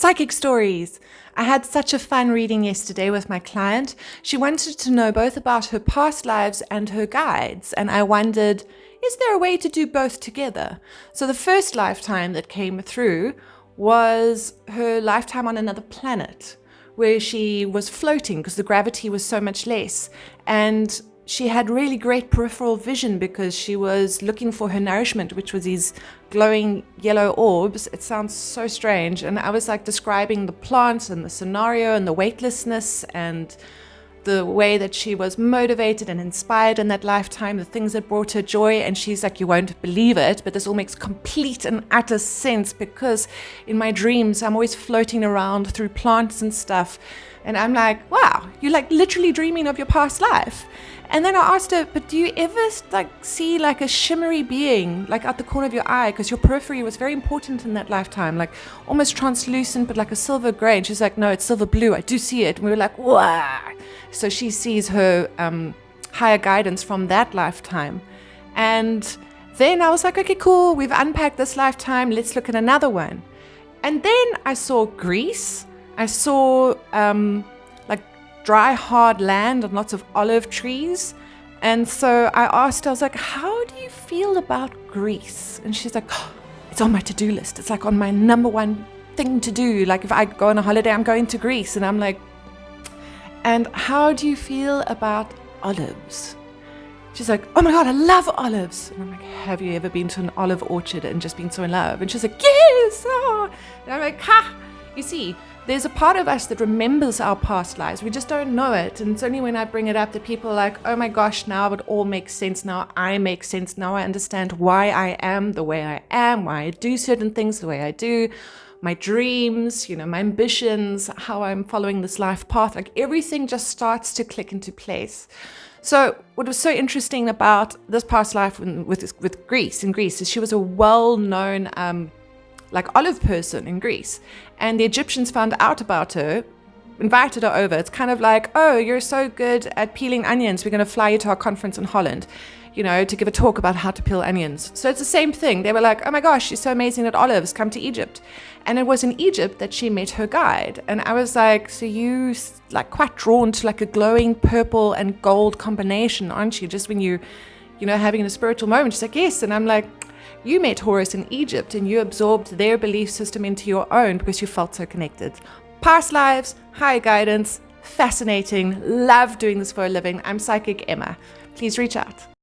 Psychic stories. I had such a fun reading yesterday with my client. She wanted to know both about her past lives and her guides, and I wondered, is there a way to do both together? So the first lifetime that came through was her lifetime on another planet, where she was floating because the gravity was so much less, and she had really great peripheral vision because she was looking for her nourishment, which was these glowing yellow orbs. It sounds so strange. And I was like describing the plants and the scenario and the weightlessness and the way that she was motivated and inspired in that lifetime, the things that brought her joy. And she's like, you won't believe it, but this all makes complete and utter sense because in my dreams, I'm always floating around through plants and stuff. And I'm like, wow, you're like literally dreaming of your past life. And then I asked her, but do you ever see like a shimmery being like out the corner of your eye? Because your periphery was very important in that lifetime, like almost translucent, but like a silver gray. And she's like, no, it's silver blue. I do see it. And we were like, wow. So she sees her higher guidance from that lifetime. And then I was like, okay, cool. We've unpacked this lifetime. Let's look at another one. And then I saw Greece. I saw dry, hard land and lots of olive trees. And so I asked her, I was like, how do you feel about Greece? And she's like, oh, it's on my to-do list. It's like on my number one thing to do. Like if I go on a holiday, I'm going to Greece. And I'm like, and how do you feel about olives? She's like, oh my God, I love olives. And I'm like, have you ever been to an olive orchard and just been so in love? And she's like, yes. Oh. And I'm like, ha, you see, there's a part of us that remembers our past lives. We just don't know it. And it's only when I bring it up that people are like, oh my gosh, now it all makes sense. Now I make sense. Now I understand why I am the way I am, why I do certain things the way I do, my dreams, my ambitions, how I'm following this life path. Like everything just starts to click into place. So what was so interesting about this past life with Greece is she was a well-known olive person in Greece. And the Egyptians found out about her, invited her over. It's kind of like, oh, you're so good at peeling onions. We're going to fly you to our conference in Holland, to give a talk about how to peel onions. So it's the same thing. They were like, oh my gosh, she's so amazing at olives. Come to Egypt. And it was in Egypt that she met her guide. And I was like, so you quite drawn to like a glowing purple and gold combination, aren't you? Just when you, having a spiritual moment. She's like, yes. And I'm like, you met Horus in Egypt and you absorbed their belief system into your own because you felt so connected. Past lives, higher guidance, fascinating, love doing this for a living. I'm Psychic Emma. Please reach out.